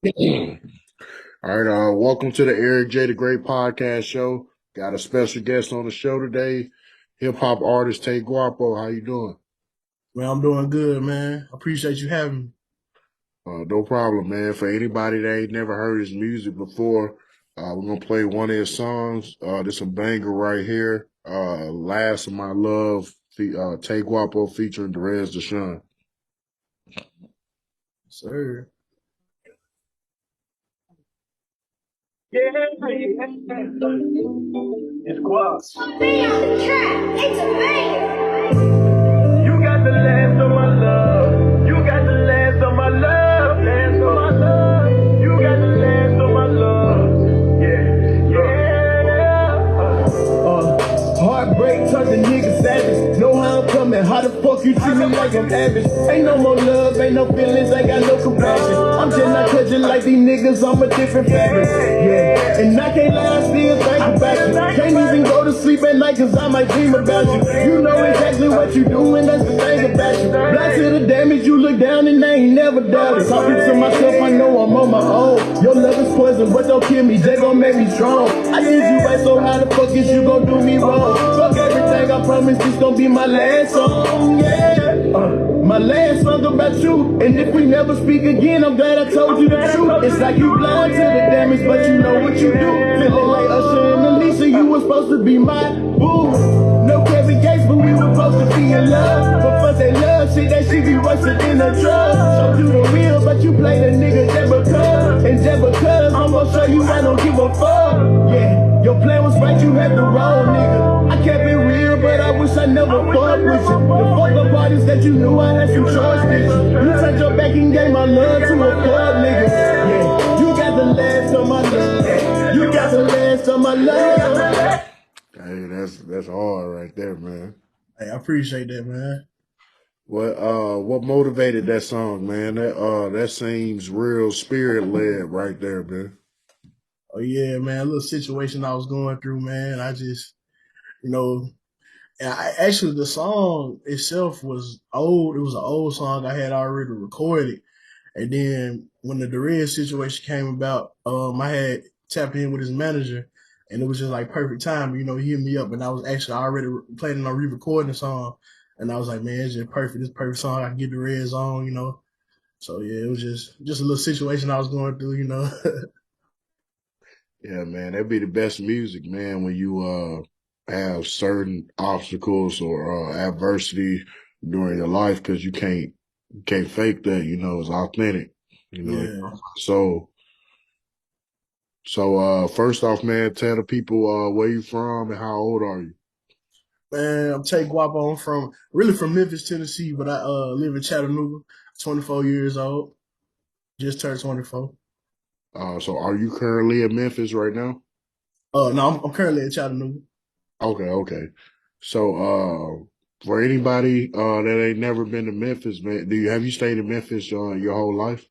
All right, welcome to the Eric J. the Great Podcast Show. Got a special guest on the show today, hip hop artist Tae Guapo. How you doing? Man, I'm doing good, man. I appreciate you having me. No problem, man. For anybody that ain't never heard his music before, we're gonna play one of his songs. This a banger right here. Last of My Love, Tae Guapo featuring Derez Deshawn. Sir. Yeah, it's Quas. Be on the track. It's a banger. You got the last of my love. You got the last of my love. Last of my love. You got the last of my love. Heartbreak turn the nigga savage. Know how I'm coming. How the fuck you treat me like I'm average? Ain't no more love, ain't no feelings, ain't got no compassion. I'm just not touching like these niggas, I'm a different fabric. Yeah, and I can't lie, I still think about you. Can't even go to sleep at night cause I might dream about you. You know exactly what you doing, that's the thing about you. Blind to the damage, you look down and I ain't never doubted. Talking to myself, I know I'm on my own. Your love is poison, but don't kill me, they gon' make me strong. I need you right, so how the fuck is you gon' do me wrong? Fuck everything, I promise this gon' be my last song, yeah. My last song about you, and if we never speak again, I'm glad I told you the truth. It's like you blind to the damage, but you know what you do. Feeling like Usher and Alicia, you were supposed to be my boo. No Kevin Gates, but we were supposed to be in love. But fuck that love shit, that shit be worse than a drug. Showed you the real, but you play the nigga just because. And just because, I'm gonna show you I don't give a fuck. Yeah, your plan was right, you had the wrong nigga. I kept it real, but I wish I never fucked with you. The fuck up artists that you knew I had some choice with you. You turned your back and gave my love to a fuck nigga. Yeah, you got the last of my love. You got the last of my love. Hey, that's hard right there, man. Hey, I appreciate that, man. What motivated that song, man? That seems real spirit led right there, man. Oh yeah, man, a little situation I was going through, man. I just, you know, actually the song itself was old. It was an old song I had already recorded. And then when the Derez situation came about, I had tapped in with his manager, and it was just like perfect time. You know, he hit me up, and I was actually already planning on re-recording the song, and I was like, man, it's just perfect. It's a perfect song. I can get Derez on, you know. So yeah, it was just a little situation I was going through, you know. Yeah, man, that'd be the best music, man, when you have certain obstacles or adversity during your life because you can't fake that, it's authentic, you know. Yeah. So first off, man, tell the people where you from and how old are you? Man, I'm Tae Guapo. I'm from Memphis, Tennessee, but I live in Chattanooga. 24 years old. Just turned 24. So are you currently in Memphis right now? No, I'm currently in Chattanooga. Okay, okay. So for anybody that ain't never been to Memphis, man, have you stayed in Memphis your whole life?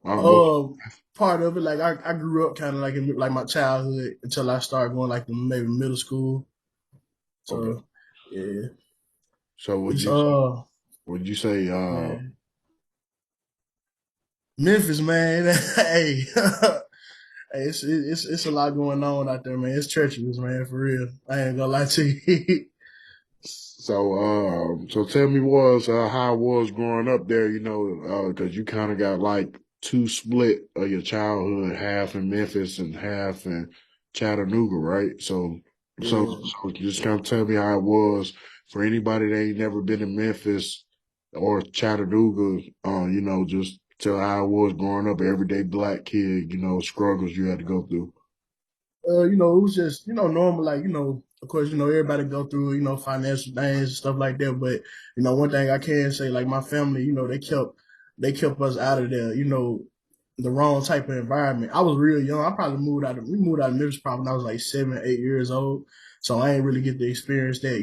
Most. Uh, Part of it, like I grew up kind of like in like my childhood until I started going like to maybe middle school. Okay. So yeah, So it's would you say man, Memphis, man. Hey, hey, it's a lot going on out there, man. It's treacherous, man, for real. I ain't gonna lie to you. so tell me was how it was growing up there, because you kind of got like two split of your childhood, half in Memphis and half in Chattanooga, right? Yeah. So just kind of tell me how it was for anybody that ain't never been to Memphis or Chattanooga, just tell how it was growing up, everyday black kid, struggles you had to go through. It was just, normal, like, of course, everybody go through, financial things and stuff like that. But, one thing I can say, like my family, they kept us out of the wrong type of environment. I was real young. We moved out of Memphis probably when I was like 7, 8 years old. So I ain't really get to experience that,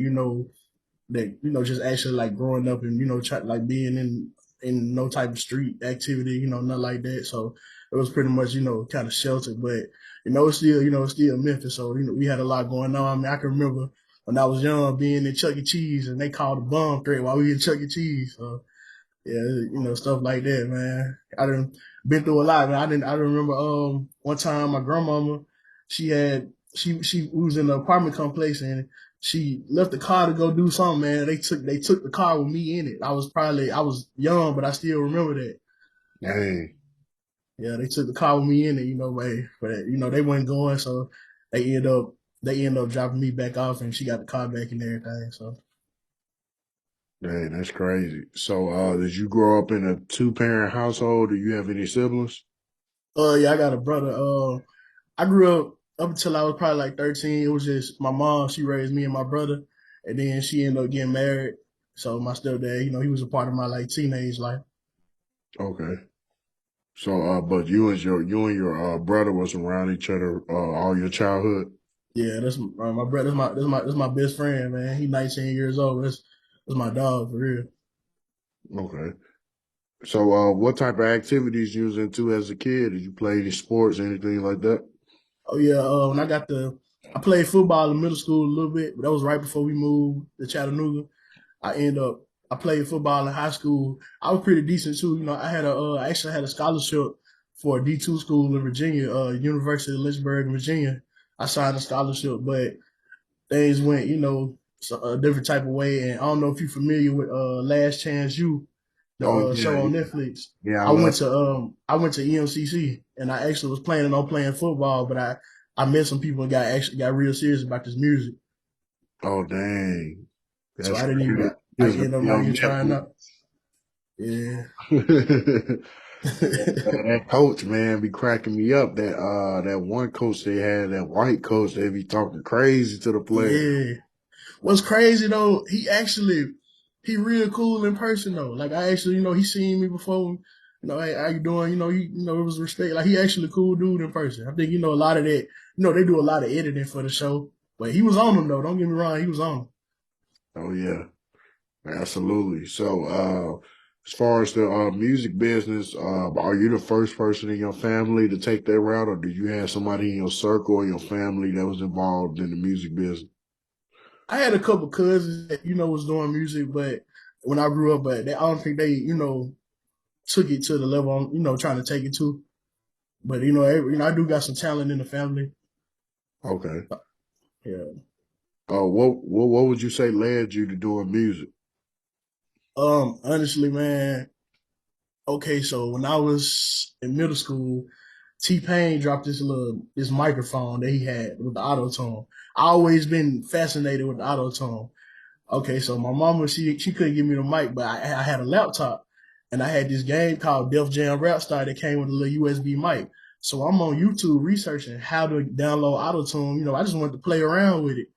just actually like growing up and like being in no type of street activity, nothing like that. So it was pretty much kind of sheltered, but it's still Memphis. So we had a lot going on. I mean, I can remember when I was young being in Chuck E. Cheese and they called a bomb threat while we in Chuck E. Cheese. So yeah, stuff like that, man. been through a lot, man. I remember one time my grandmama, she was in the apartment complex and she left the car to go do something, man. They took the car with me in it. I was young, but I still remember that. Dang, Yeah, they took the car with me in it, but they weren't going, so they end up they end up dropping me back off and she got the car back and everything. So dang, that's crazy. So, did you grow up in a two-parent household? Do you have any siblings? yeah, I got a brother. I grew up until I was probably like 13. It was just my mom, she raised me and my brother, and then she ended up getting married. So my stepdad, he was a part of my like teenage life. Okay. So, but you and your brother was around each other all your childhood. Yeah, that's my brother. That's my best friend, man. He 19 years old. That's my dog for real. Okay. So, what type of activities you was into as a kid? Did you play any sports, anything like that? Oh yeah, when I played football in middle school a little bit, but that was right before we moved to Chattanooga. I played football in high school. I was pretty decent too. I actually had a scholarship for a D2 school in Virginia, University of Lynchburg, Virginia. I signed a scholarship, but things went, a different type of way. And I don't know if you're familiar with Last Chance U, the Oh yeah, show on yeah, Netflix. yeah. I I love. went to EMCC and I actually was planning on playing football, but I met some people and got real serious about this music. Oh dang, So that's I didn't crazy. even He I was ended up really not on even trying out. Netflix. Yeah. That coach, man, be cracking me up. That one coach they had, that white coach, they be talking crazy to the players. Yeah. What's crazy though, he real cool in person though. Like I actually, he seen me before. Hey, how you doing? It was respect. Like he actually a cool dude in person. I think, a lot of that, they do a lot of editing for the show. But he was on them though. Don't get me wrong, he was on them. Oh yeah, absolutely. So, as far as the music business, are you the first person in your family to take that route, or do you have somebody in your circle or your family that was involved in the music business? I had a couple cousins that, was doing music, but when I grew up, but I don't think they, took it to the level I'm, trying to take it to. But I do got some talent in the family. Okay. Yeah. What would you say led you to doing music? Honestly, man. Okay, so when I was in middle school, T-Pain dropped this microphone that he had with the auto tune. I always been fascinated with the auto tune. Okay, so my mama she couldn't give me the mic, but I had a laptop and I had this game called Def Jam Rap Star that came with a little USB mic. So I'm on YouTube researching how to download auto tune. I just wanted to play around with it.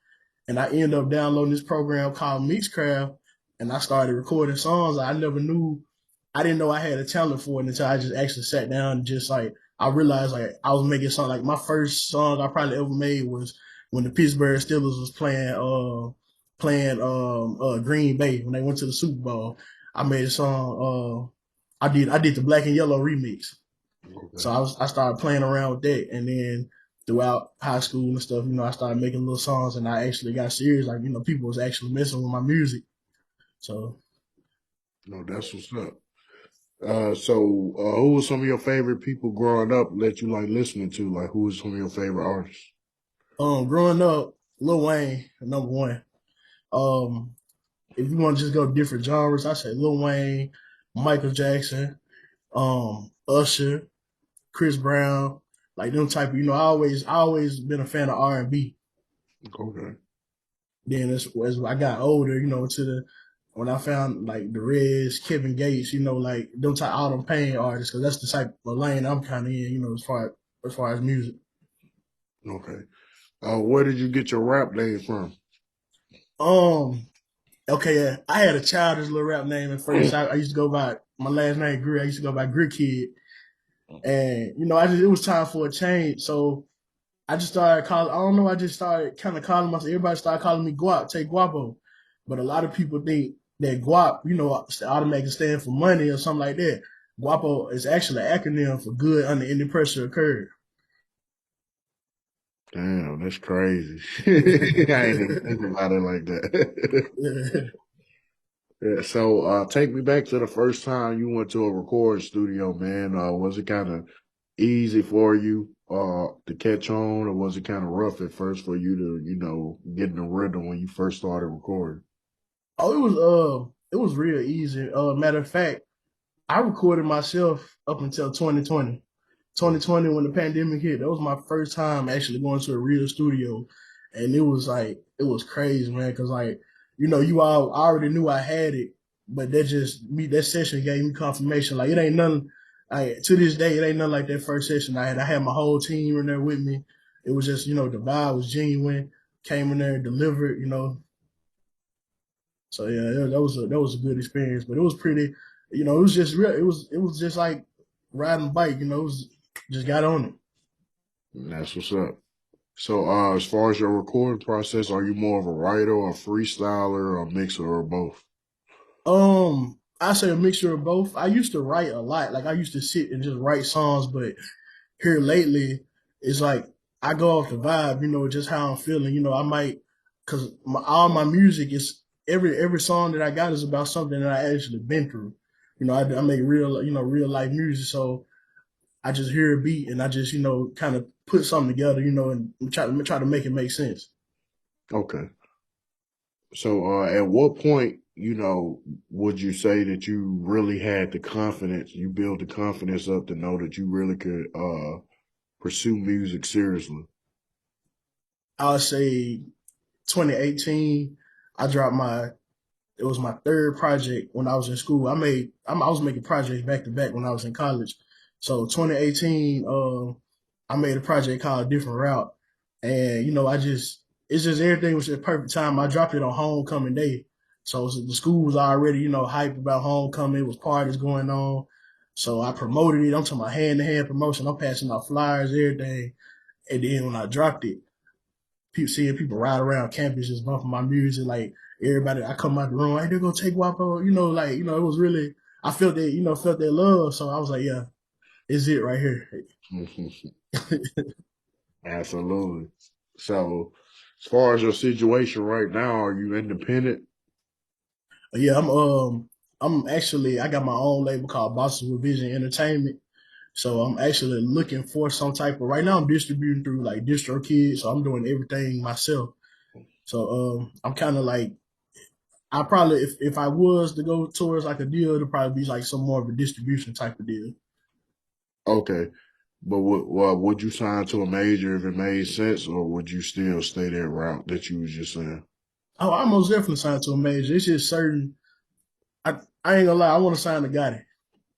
And I ended up downloading this program called Mixcraft, and I started recording songs. I didn't know I had a talent for it until I just actually sat down and just like I realized like I was making something. Like my first song I probably ever made was when the Pittsburgh Steelers was playing Green Bay when they went to the Super Bowl. I made a song. I did the Black and Yellow remix. So Okay. I started playing around with that, and then throughout high school and stuff, I started making little songs, and I actually got serious. Like people was actually messing with my music. So No, that's what's up. So who was some of your favorite people growing up that you like listening to? Like, who was some of your favorite artists? growing up, Lil Wayne, number one. Um, if you want to just go different genres, I say Lil Wayne, Michael Jackson, Usher, Chris Brown, like them type of. I always been a fan of R&B. Okay. Then as I got older, to the when I found like the Reds, Kevin Gates, like them type all them pain artists, because that's the type of lane I'm kind of in, as far as music. Okay. Where did you get your rap name from? Um, okay, yeah, I had a childish little rap name at first. I used to go by my last name Grit. I used to go by Grit Kid, and it was time for a change. So I just started calling. I don't know. I just started kind of calling myself. Everybody started calling me Guap, Tae Guapo, but a lot of people think that Guap, automatically stand for money or something like that. Guapo is actually an acronym for good under any pressure occurred. Damn, that's crazy. I ain't even think about it like that. Yeah, so take me back to the first time you went to a recording studio, man. Was it kind of easy for you to catch on, or was it kind of rough at first for you to, get in the rhythm when you first started recording? Oh, it was real easy. Matter of fact, I recorded myself up until 2020. 2020 when the pandemic hit, that was my first time actually going to a real studio, and it was crazy, man. Because like I already knew I had it, but that session gave me confirmation. Like it ain't nothing. Like to this day, it ain't nothing like that first session I had. I had my whole team in there with me. It was just the vibe was genuine. Came in there and delivered. So yeah, that was a good experience, but it was pretty. It was just real. It was just like riding a bike. It was just got on it. And that's what's up. So as far as your recording process, are you more of a writer or a freestyler or a mixer or both? I say a mixture of both. I used to write a lot. Like I used to sit and just write songs, but here lately, it's like I go off the vibe, just how I'm feeling. I might, cause all my music is every song that I got is about something that I actually been through. I make real, real life music. So I just hear a beat and I just, kind of put something together, and try to make it make sense. Okay. So at what point, would you say that you really had the confidence, you build the confidence up to know that you really could pursue music seriously? I'll say 2018, I dropped my it was my third project when I was in school. I was making projects back to back when I was in college. So 2018, I made a project called Different Route, and it's just everything was at perfect time. I dropped it on homecoming day, so the school was already hyped about homecoming. It was parties going on, so I promoted it. I'm talking about hand to hand promotion. I'm passing out flyers, everything, and then when I dropped it, seeing people ride around campus just bumping my music, like everybody. I come out the room, hey, they're gonna take Tae Guapo, it was really. I felt that, felt that love. So I was like, yeah, it's it right here. Absolutely. So as far as your situation right now, are you independent? Yeah, I'm actually I got my own label called Boston Vision Entertainment. So I'm actually looking for some type of right now I'm distributing through like DistroKid, so I'm doing everything myself. So I'm kind of like I probably if I was to go towards like a deal, it'd probably be like some more of a distribution type of deal. Okay. But would you sign to a major if it made sense, or would you still stay that route that you was just saying? Oh, I most definitely signed to a major. It's just certain. I ain't gonna lie. I want to sign the Gotti.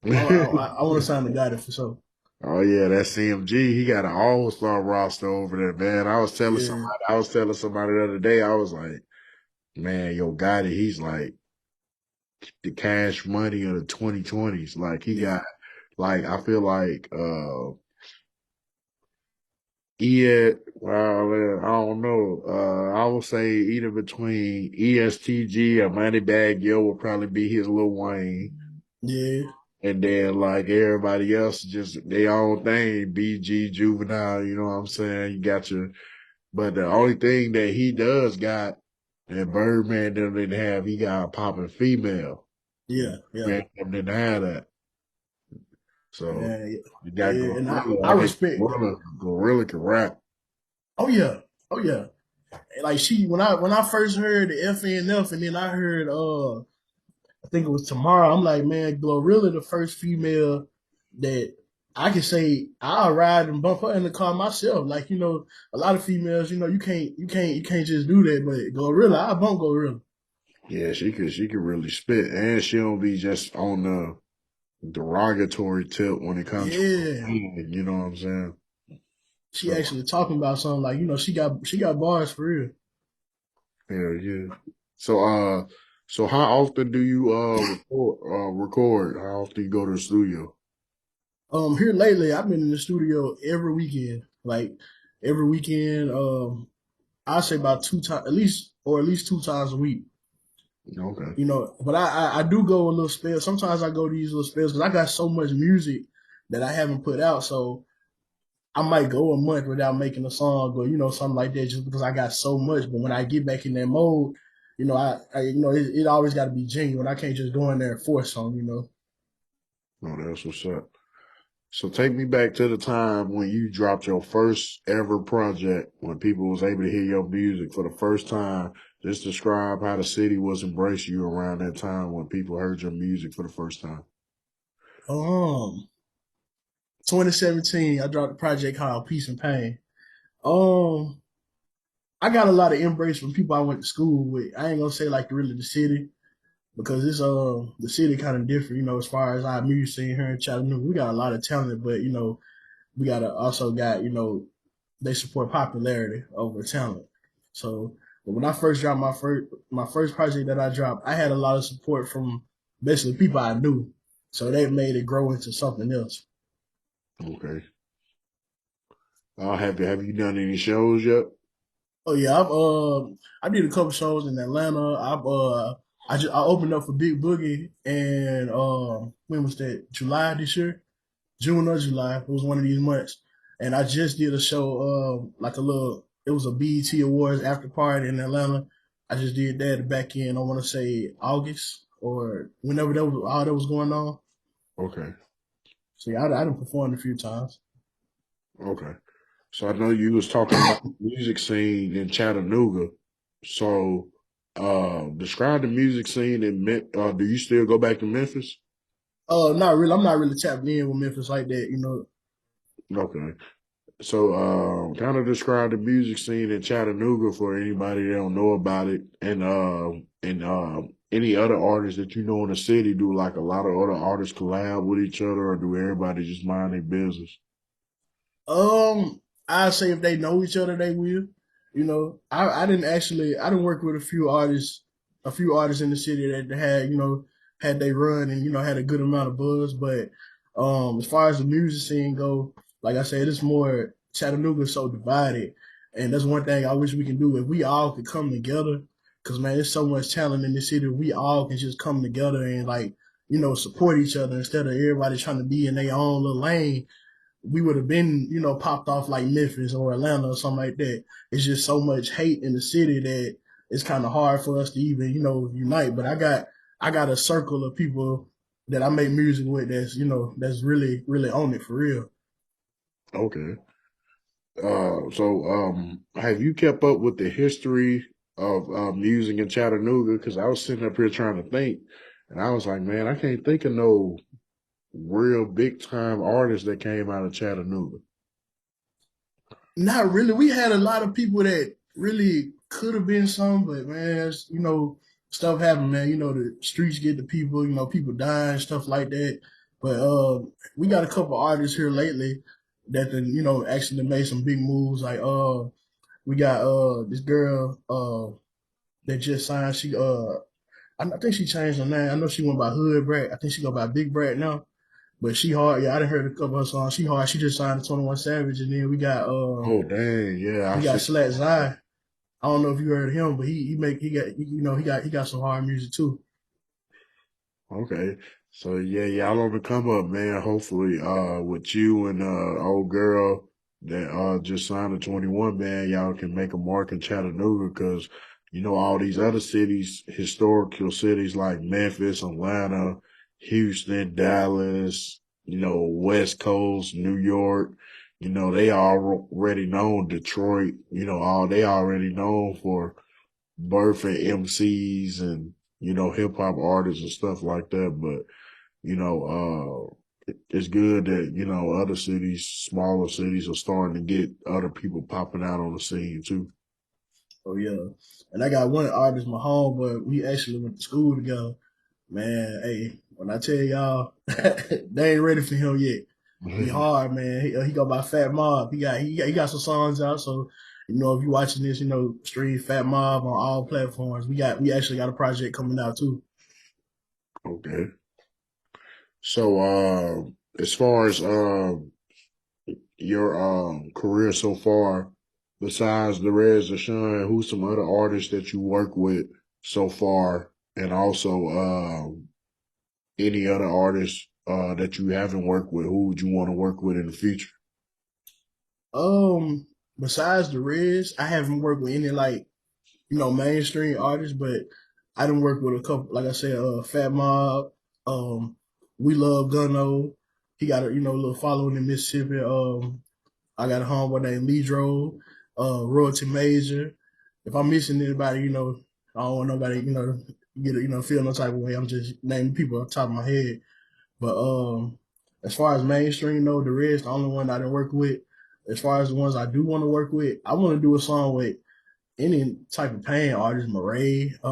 I want to sign the Gotti for sure. Oh yeah, that CMG, he got an all-star roster over there, man. Yeah, I was telling somebody the other day, I was like, man, yo, Gotti, he's like the cash money of the 2020s. Like he yeah, got like I feel like well, I don't know. I would say either between ESTG or Moneybag Yo would probably be his Lil Wayne. yeah, And then like everybody else just their own thing, BG Juvenile, you know what I'm saying? You got your but the only thing that he does got that Birdman them didn't have, he got a popping female. yeah, yeah, Man, them didn't have that. So yeah, yeah. you got Yeah, and Gorilla. I I think respect. Gorilla can rap. Oh yeah, oh yeah. Like she when I first heard the FNF and then I heard I think it was Tomorrow. I'm like, man, Glorilla, the first female that I can say I'll ride and bump her in the car myself. Like, a lot of females, you can't just do that. But Glorilla, I bump Glorilla. Yeah, she could really spit. And she don't be just on the derogatory tip when it comes from Yeah. you know what I'm saying? She So actually talking about something like, she got bars for real. yeah, yeah. So so how often do you record? How often you go to the studio? Here lately, I've been in the studio every weekend. Like every weekend, I say about two times, at least 2 times a week. Okay. But I do go a little spell. Sometimes I go these little spells because I got so much music that I haven't put out. So I might go a month without making a song or something like that, just because I got so much. But when I get back in that mode, it always got to be genuine. I can't just go in there and force something. Oh, that's what's up. So take me back to the time when you dropped your first ever project, when people was able to hear your music for the first time. Just describe how the city was embracing you around that time when people heard your music for the first time. Um, 2017, I dropped a project called Peace and Pain. Um, I got a lot of embrace from people I went to school with. I ain't gonna say like really the city because it's the city kind of different, as far as our music scene here in Chattanooga. We got a lot of talent, but we gotta also got they support popularity over talent. So but when I first dropped my first project that I dropped, I had a lot of support from basically people I knew. So they made it grow into something else. Okay. Have you done any shows yet? Oh yeah, I did a couple shows in Atlanta. I opened up for Big Boogie and when was that? July this year? June or July. It was one of these months. And I just did a show, it was a BET Awards after party in Atlanta. I just did that back in, I want to say August or whenever all that was going on. Okay. So yeah, I done performed a few times. Okay. So I know you was talking about the music scene in Chattanooga. So describe the music scene in do you still go back to Memphis? Not really. I'm not really tapped in with Memphis like that. Okay. So, kind of describe the music scene in Chattanooga for anybody that don't know about it, and any other artists that you know in the city. Do like a lot of other artists collab with each other, or do everybody just mind their business? I say if they know each other, they will. I didn't work with a few artists in the city that had, had they run and, had a good amount of buzz. But as far as the music scene go, like I said, it's more Chattanooga so divided. And that's one thing I wish we can do if we all could come together. Cause man, there's so much talent in the city. We all can just come together and like, support each other instead of everybody trying to be in their own little lane. We would have been, popped off like Memphis or Atlanta or something like that. It's just so much hate in the city that it's kind of hard for us to even, unite. But I got a circle of people that I make music with that's really, really on it for real. Okay. So have you kept up with the history of music in Chattanooga? Because I was sitting up here trying to think, and I was like, man, I can't think of no real big time artists that came out of Chattanooga. Not really. We had a lot of people that really could have been some, but man, stuff happen, man. The streets get the people, people dying, stuff like that. But we got a couple artists here lately that then, actually made some big moves. Like we got this girl that just signed. I think she changed her name. I know she went by Hood Brat. I think she go by Big Brat now. But she hard. Yeah, I done heard a couple of her songs. She hard. She just signed to 21 Savage, and then Oh dang, yeah, I we got see. Slat Zai. I don't know if you heard of him, but he got some hard music too. Okay. So yeah, y'all on the come up, man. Hopefully, with you and old girl that just signed to 21, man, y'all can make a mark in Chattanooga because all these other cities, historical cities like Memphis, Atlanta, Houston, Dallas, West Coast, New York, they already known Detroit, all they already known for birthing MCs and hip hop artists and stuff like that. But it's good that other cities, smaller cities, are starting to get other people popping out on the scene too. Oh yeah, and I got one artist, my homeboy. We actually went to school together. Man, hey, when I tell y'all, they ain't ready for him yet. He hard, man. He go by Fat Mob. He got some songs out. So, if you watching this, stream Fat Mob on all platforms. We actually got a project coming out too. Okay. So as far as your career so far, besides the Reds or Sean, who's some other artists that you work with so far, and also any other artists that you haven't worked with, who would you want to work with in the future? Um, Besides the Reds, I haven't worked with any like mainstream artists, but I done work with a couple, like I said, Fat Mob, We Love Gunno. He got a little following in Mississippi. I got a homeboy named Ledro, Royalty Major. If I'm missing anybody, I don't want nobody, get feel no type of way. I'm just naming people off the top of my head. But as far as mainstream though, the rest, the only one I didn't work with. As far as the ones I do want to work with, I want to do a song with any type of pain artist, Murray. I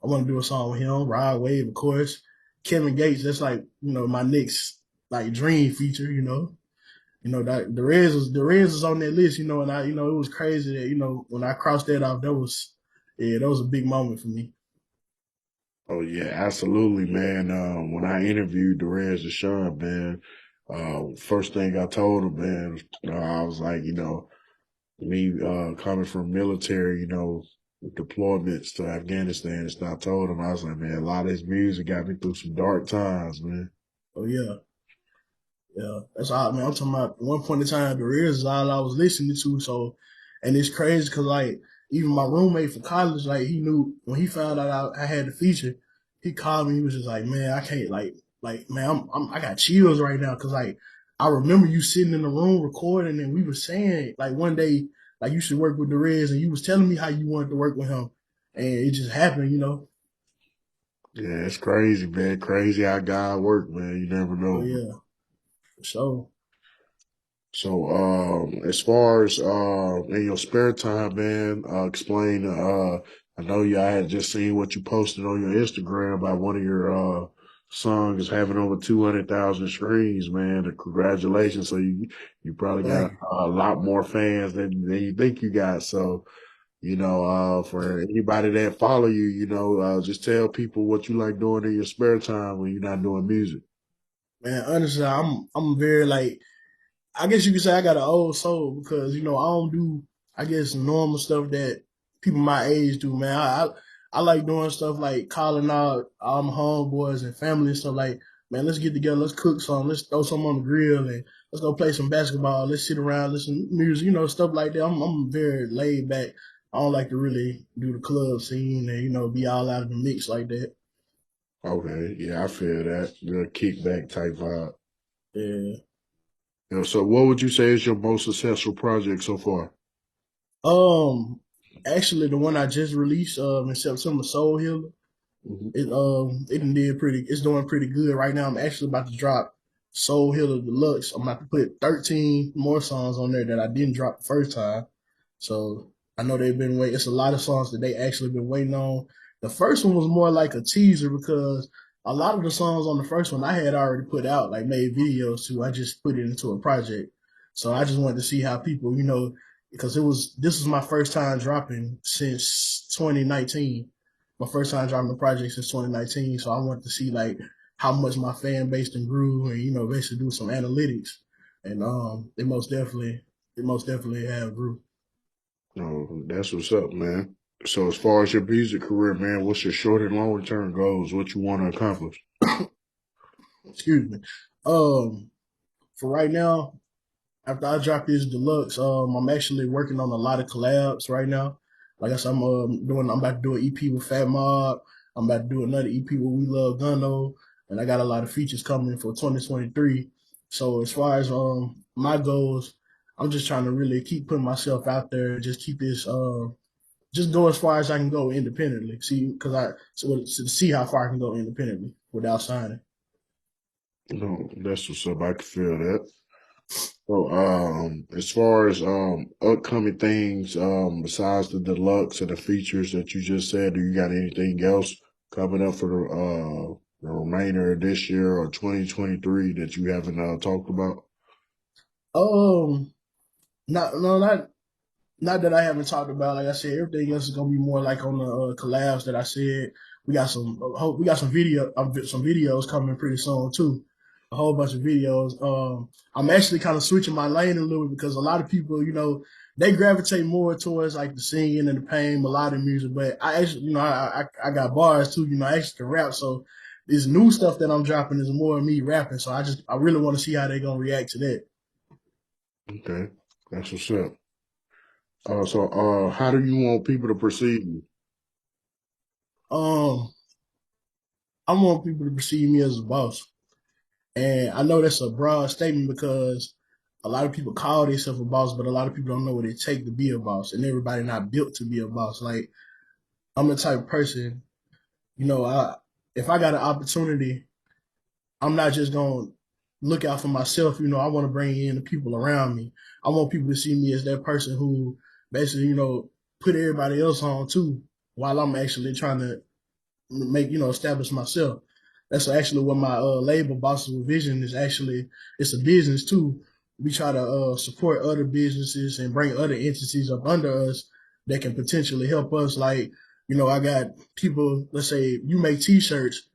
want to do a song with him, Rod Wave, of course. Kevin Gates, that's like, my next like dream feature, that the Reds is on that list, and it was crazy that, when I crossed that off, that was a big moment for me. Oh yeah, absolutely, man. When I interviewed Derez Deshaun, man, first thing I told him, man, I was like, me coming from military, deployments to Afghanistan and stuff. I told him, I was like, man, a lot of this music got me through some dark times, man. Oh yeah. Yeah, that's all, man. I'm talking about at one point in time, the Reds is all I was listening to. So, and it's crazy because, like, even my roommate for college, like, he knew when he found out I had the feature, he called me. He was just like, man, I can't, man, I got chills right now because, like, I remember you sitting in the room recording and we were saying, like, one day, like, you should work with the Reds and you was telling me how you wanted to work with him. And it just happened. Yeah, it's crazy, man. Crazy how God work, man. You never Oh, know. yeah, for sure. So, as far as in your spare time, man, explain. I know I had just seen what you posted on your Instagram about one of your songs having over 200,000 streams, man. Congratulations! So you probably got Thank you. a lot more fans than you think you got. So, for anybody that follow you, just tell people what you like doing in your spare time when you're not doing music. Man, honestly, I'm very like I guess you could say I got an old soul because I don't do I guess normal stuff that people my age do, man. I like doing stuff like calling out all my homeboys and family and stuff like, man, let's get together, let's cook some, let's throw some on the grill and let's go play some basketball, let's sit around, listen to music, stuff like that. I'm very laid back. I don't like to really do the club scene and be all out of the mix like that. Okay, yeah, I feel that. Real kickback type vibe. Yeah. So what would you say is your most successful project so far? Um, Actually, the one I just released in September, Soul Healer. Mhm. It's doing pretty good right now. I'm actually about to drop Soul Healer Deluxe. I'm about to put 13 more songs on there that I didn't drop the first time. So I know they've been waiting. It's a lot of songs that they actually been waiting on. The first one was more like a teaser because a lot of the songs on the first one I had already put out, like made videos to. I just put it into a project. So I just wanted to see how people, because this was my first time dropping since 2019. My first time dropping a project since 2019. So I wanted to see like how much my fan base and grew and basically do some analytics. And they most definitely have grew. Oh, that's what's up, man. So as far as your music career, man, what's your short and long term goals? What you want to accomplish? Excuse me. Um, for right now, after I drop this deluxe, I'm actually working on a lot of collabs right now. Like I said, I'm about to do an EP with Fat Mob. I'm about to do another EP with We Love Gunno, and I got a lot of features coming for 2023. So as far as my goals, I'm just trying to really keep putting myself out there, just keep this just go as far as I can go independently. See, because to see how far I can go independently without signing. No, that's what's up. I can feel that. So, as far as upcoming things, besides the deluxe and the features that you just said, do you got anything else coming up for the remainder of this year or 2023 that you haven't talked about? Um, not no, not that I haven't talked about. Like I said, everything else is gonna be more like on the collabs that I said. We got some videos coming pretty soon too. A whole bunch of videos. I'm actually kind of switching my lane a little bit because a lot of people, they gravitate more towards like the singing and the pain, melodic music. But I actually, I got bars too. I actually can rap. So this new stuff that I'm dropping is more of me rapping. So I really want to see how they gonna react to that. Okay, that's what's up. How do you want people to perceive you? Um, I want people to perceive me as a boss. And I know that's a broad statement because a lot of people call themselves a boss, but a lot of people don't know what it takes to be a boss. And everybody not built to be a boss. Like I'm the type of person, I if I got an opportunity, I'm not just gonna look out for myself. I want to bring in the people around me. I want people to see me as that person who basically, put everybody else on too, while I'm actually trying to establish myself. That's actually what my label, Bosses with Vision, is actually. It's a business too. We try to support other businesses and bring other entities up under us that can potentially help us. Like, I got people. Let's say you make T-shirts.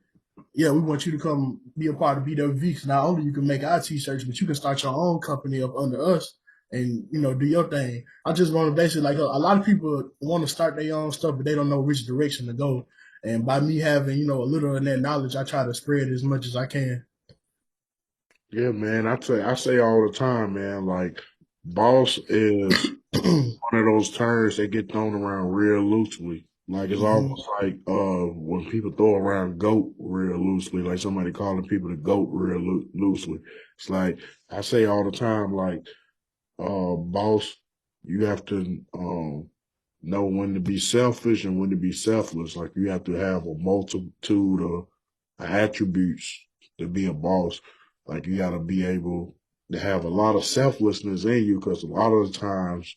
Yeah, we want you to come be a part of BWV. Cause not only you can make our T-shirts, but you can start your own company up under us and do your thing. I just want to basically like a lot of people want to start their own stuff, but they don't know which direction to go. And by me having a little of that knowledge, I try to spread as much as I can. Yeah, man. I say all the time, man. Like, boss is one of those terms that get thrown around real loosely. Like it's Hmm. almost like when people throw around goat real loosely, like somebody calling people the goat real loosely. It's like I say all the time, like boss, you have to know when to be selfish and when to be selfless. Like you have to have a multitude of attributes to be a boss. Like you got to be able to have a lot of selflessness in you because a lot of the times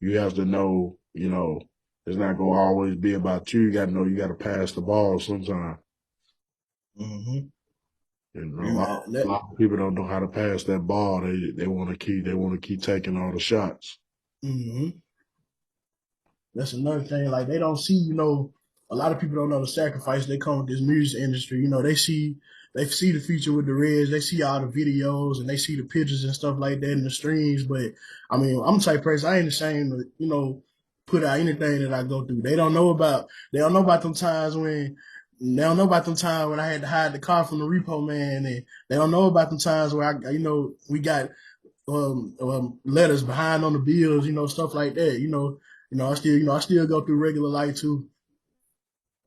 you have to know, it's not going to always be about you. You got to know you got to pass the ball sometimes. Hmm. And And a lot of people don't know how to pass that ball. They want to keep taking all the shots. hmm that's another thing. Like they don't see, a lot of people don't know the sacrifice they come with this music industry. They see the future with the Reds, they see all the videos and they see the pictures and stuff like that in the streams. But I mean, I'm the type of person I ain't ashamed to, put out anything that I go through. They don't know about them times when they don't know about them times when I had to hide the car from the repo man, and they don't know about them times where we got letters behind on the bills, stuff like that. I still go through regular life too.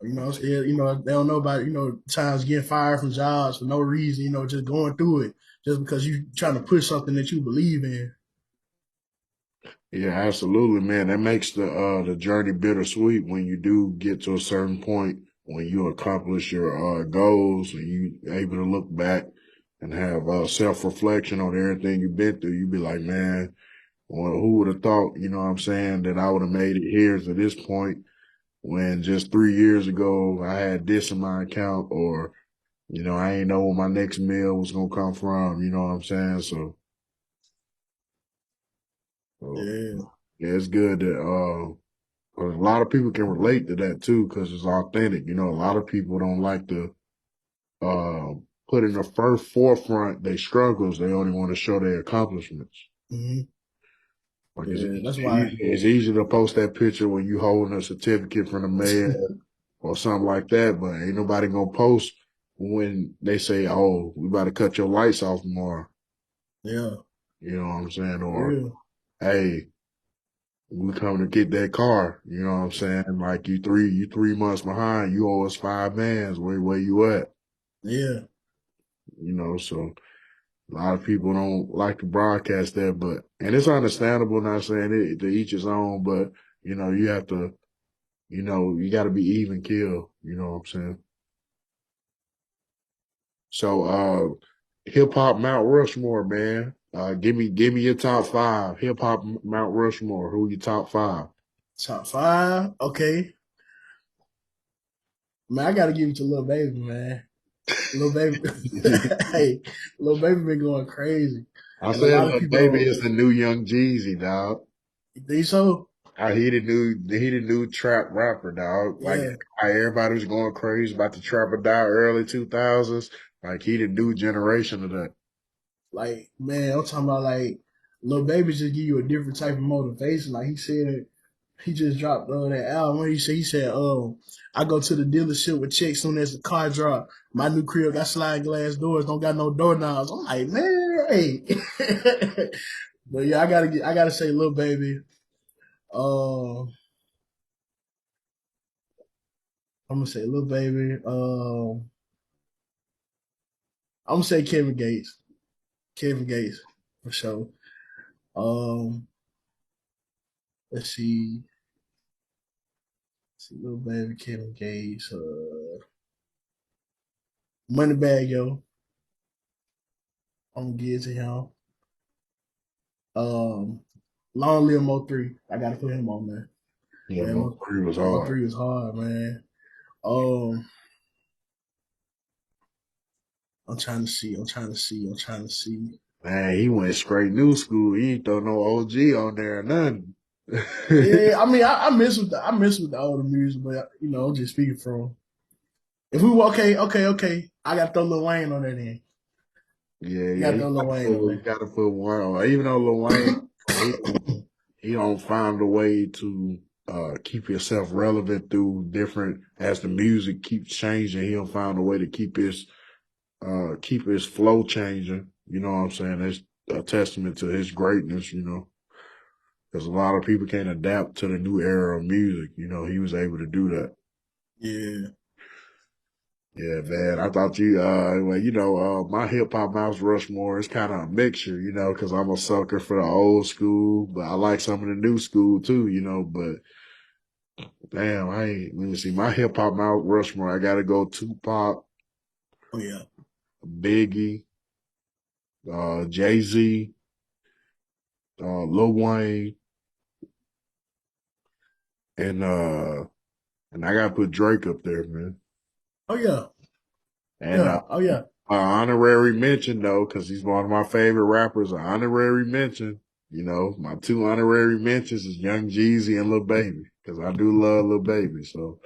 Still, they don't know about, times getting fired from jobs for no reason, just going through it just because you trying to push something that you believe in. Yeah, absolutely, man. That makes the journey bittersweet when you do get to a certain point when you accomplish your goals and you able to look back and have self reflection on everything you've been through. You be like, man, well, who would have thought, you know what I'm saying, that I would have made it here to this point when just 3 years ago I had this in my account, or I ain't know where my next meal was gonna come from. You know what I'm saying? So Yeah. yeah, it's good that 'cause a lot of people can relate to that too, because it's authentic. A lot of people don't like to uh, put in the first forefront their struggles. They only want to show their accomplishments. Hmm. Like Yeah. That's why. it's easy to post that picture when you holding a certificate from the mayor or something like that, but ain't nobody gonna post when they say, "Oh, we about to cut your lights off tomorrow." Yeah. You know what I'm saying? For Or, real. hey, we coming to get that car. You know what I'm saying? Like you 3 months behind. You owe us 5 bands. Where you at? Yeah. So a lot of people don't like to broadcast that, and it's understandable. Not saying it to each his own, but you have to, you got to be even kill. You know what I'm saying? So, hip hop Mount Rushmore, man. Give me your top five. Hip hop Mount Rushmore. Who your top five? Top five. Okay. Man, I gotta give it to Lil Baby, man. Lil Baby, hey, Lil Baby been going crazy, I and a said, lot of look, people baby, don't it's the new Young Jeezy, dog. think so. He the new trap rapper, dog. Like Yeah, how everybody was going crazy about the trap or die early 2000s. Like he the new generation of that. like man, I'm talking about like Lil Baby just give you a different type of motivation. Like he said, he just dropped that album. What he said, I go to the dealership with checks soon as the car drop. My new crib got sliding glass doors, don't got no doorknobs. I'm like, man, hey. But yeah, I gotta say, Lil Baby. I'm gonna say Lil Baby. I'm gonna say Kevin Gates. Kevin Gates for sure. Um, let's see. Lil Baby, Kevin Gates, Moneybag Yo. I'm gonna give it to him. Um, Long Live Mo3. I gotta put him on there. Yeah, Yeah, Mo3 was hard. Mo3 is hard, man. Um, I'm trying to see. Man, he went straight new school. He ain't throw no OG on there or nothing. Yeah, I mean, I miss with the older music, but I'm just speaking from. If we were okay, I got to throw Lil Wayne on there then. Yeah, You got yeah, to throw Lil Wayne on you there. gotta put one on. Even though Lil Wayne, he don't find a way to keep himself relevant through different as the music keeps changing. He'll find a way to keep his flow changing. You know what I'm saying? That's a testament to his greatness. Because a lot of people can't adapt to the new era of music. He was able to do that. Yeah. Yeah, man. I thought my hip hop Mount Rushmore is kind of a mixture, because I'm a sucker for the old school, but I like some of the new school too, but damn, let me see, my hip hop Mount Rushmore, I gotta go Tupac, Oh yeah. Biggie, Jay-Z, Lil Wayne, and I gotta put Drake up there, man. Oh yeah. And Yeah. Oh yeah. honorary mention though, because he's one of my favorite rappers. An honorary mention, my two honorary mentions is Young Jeezy and Lil Baby, because I do love Lil Baby. So,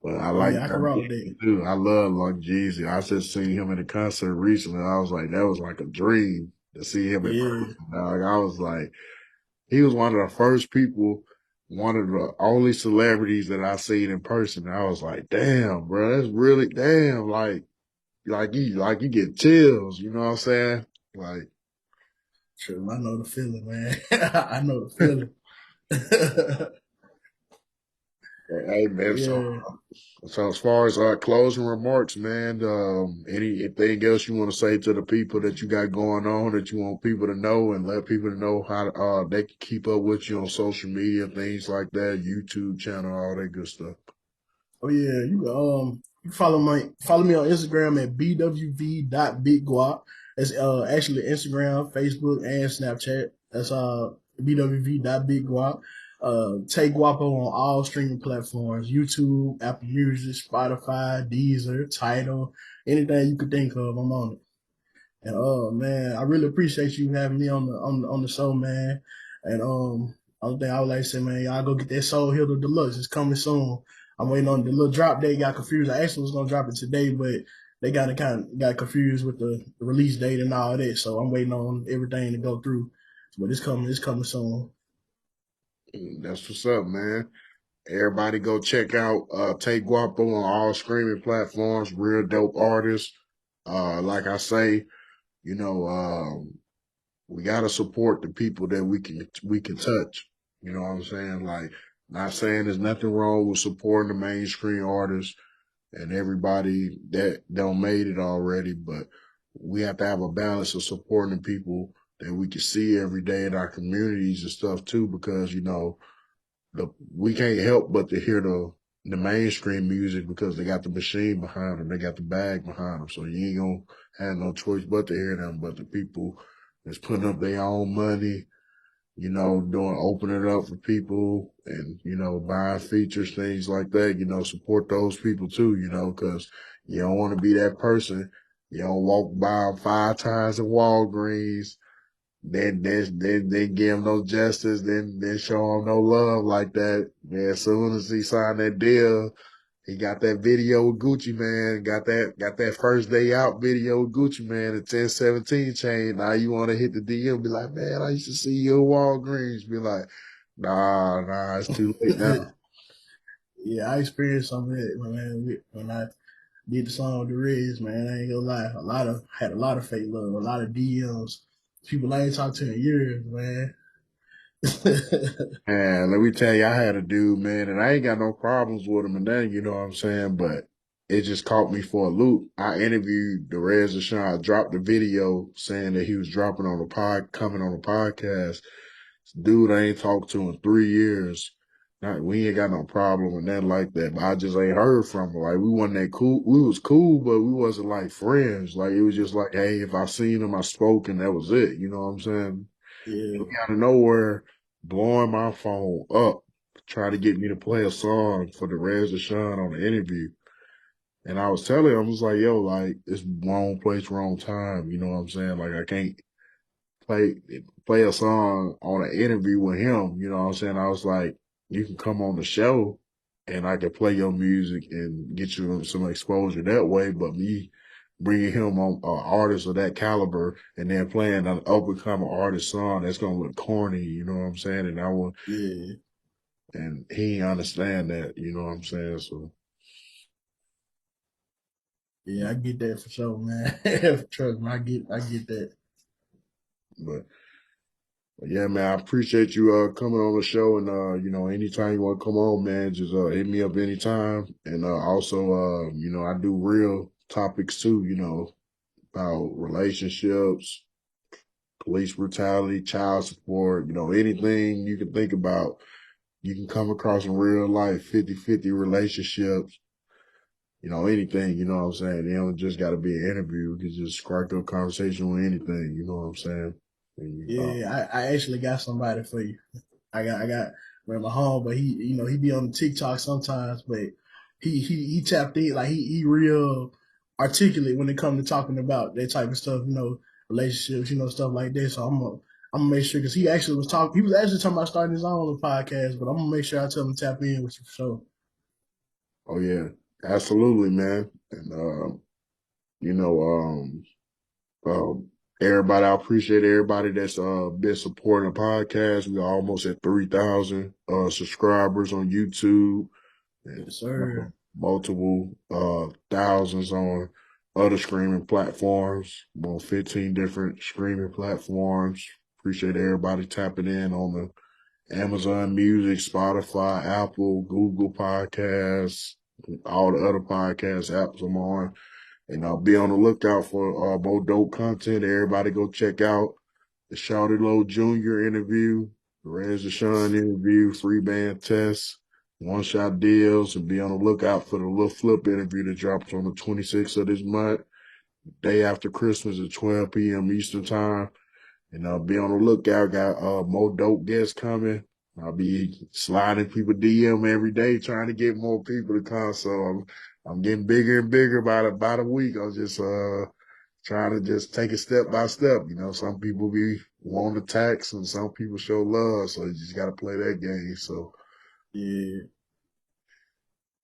but I Oh like yeah. I can Young rock with that. Jeezy too. I love Young Jeezy. I just seen him in a concert recently. I was like, that was like a dream to see him in Yeah. person. Dog. I was like, he was one of the first people. One of the only celebrities that I seen in person. I was like, damn, bro, that's really damn. Like you get chills, you know what I'm saying? Like, True. I know the feeling, man. I know the feeling. hey man, so Yeah. so as far as closing remarks, man, anything else you want to say to the people that you got going on that you want people to know and let people know how they can keep up with you on social media, things like that, YouTube channel, all that good stuff. Oh yeah, you can follow me on Instagram at bwv.bigguap. It's actually Instagram, Facebook, and Snapchat. That's bwv.bigguap. Tae Guapo on all streaming platforms: YouTube, Apple Music, Spotify, Deezer, Tidal, anything you could think of, I'm on it. And man, I really appreciate you having me on the show, man. And only thing I would like to say, man, y'all go get that Soul Hitter Deluxe. It's coming soon. I'm waiting on the little drop date. Got confused. I actually was gonna drop it today, but they got confused with the release date and all that. So I'm waiting on everything to go through. But it's coming. It's coming soon. That's what's up, man. Everybody go check out Tae Guapo on all streaming platforms. Real dope artist. Like I say, you know, we gotta support the people that we can touch. You know what I'm saying? Like, not saying there's nothing wrong with supporting the mainstream artists and everybody that don't made it already, but we have to have a balance of supporting the people that we can see every day in our communities and stuff too, because we can't help but to hear the mainstream music because they got the machine behind them, they got the bag behind them. So you ain't gonna have no choice but to hear them. But the people that's putting up their own money, doing opening it up for people and buying features, things like that. Support those people too. Because you don't want to be that person. You don't walk by them 5 times in Walgreens then give him no justice, then show him no love like that. Man, as soon as he signed that deal, he got that video with Gucci Man, got that first day out video with Gucci Man, the 1017 chain. Now you want to hit the DM, be like, man, I used to see you at Walgreens. Be like, nah, it's too late now. Yeah, I experienced some of it when I did the song with the Reds, man. I ain't gonna lie. Had a lot of fake love, a lot of DMs. People I ain't talked to in years, man. And let me tell you, I had a dude, man, and I ain't got no problems with him and then, you know what I'm saying? But it just caught me for a loop. I interviewed the Rez Deshaun, dropped the video saying that he was dropping on the coming on the podcast. Dude, I ain't talked to in 3 years. We ain't got no problem with nothing like that. But I just ain't heard from him. Like we wasn't that cool. We was cool, but we wasn't like friends. Like it was just like, hey, if I seen him, I spoke, and that was it. You know what I'm saying? Yeah, Out of nowhere, blowing my phone up, trying to get me to play a song for the Rez Deshaun on the interview. And I was telling him, I was like, yo, like, it's wrong place, wrong time. You know what I'm saying? Like, I can't play play a song on an interview with him. You know what I'm saying? I was like, you can come on the show and I can play your music and get you some exposure that way. But me bringing him on an artist of that caliber and then playing an up and coming artist song that's gonna look corny. You know what I'm saying? And I want yeah, and he ain't understand that. You know what I'm saying? So, yeah. I get that for sure, man. Trust me, I get that. but. Yeah, man, I appreciate you coming on the show and you know, anytime you want to come on, man, just hit me up anytime. And also you know, I do real topics too, you know, about relationships, police brutality, child support, you know, anything you can think about, you can come across in real life, 50-50 relationships, you know, anything, you know what I'm saying? It don't just gotta be an interview, you can just strike up conversation with anything, you know what I'm saying? And, Yeah, I actually got somebody for you. I got man, my home, but he be on the TikTok sometimes, but he tapped in like he real articulate when it comes to talking about that type of stuff, relationships, stuff like that. So I'm gonna make sure because he was actually talking about starting his own podcast, but I'm gonna make sure I tell him to tap in with you for sure. oh yeah, absolutely, man. And you know, everybody, I appreciate everybody that's been supporting the podcast. We almost at 3,000 subscribers on YouTube and Yes, sir. multiple thousands on other streaming platforms, on 15 different streaming platforms. Appreciate everybody tapping in on the Amazon Music, Spotify, Apple, Google Podcasts, all the other podcast apps I'm on. And I'll be on the lookout for more dope content. Everybody go check out the Shawty Low Jr. interview, the Rez Deshaun interview, free band test, one shot deals, and be on the lookout for the Lil Flip interview that drops on the 26th of this month, day after Christmas at 12 p.m. Eastern time. And I'll be on the lookout. Got more dope guests coming. I'll be sliding people DM every day, trying to get more people to come. So I'm getting bigger and bigger by the week. I'm just trying to just take it step by step. You know, some people be want attacks and some people show love. So you just gotta play that game. So Yeah,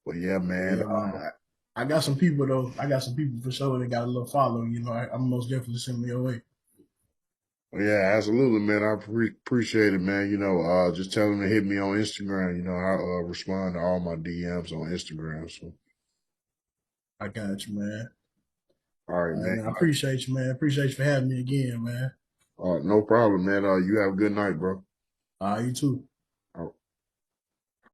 but yeah, man. yeah, man. I got some people though. I got some people for sure that got a little following. I'm most definitely sending your way. Yeah, absolutely, man. I appreciate it, man. You know, just tell them to hit me on Instagram. You know, I respond to all my DMs on Instagram. So, I got you, man. all right, All right, man. man. I appreciate you, man. Appreciate you for having me again, man. No problem, man. You have a good night, bro. You too.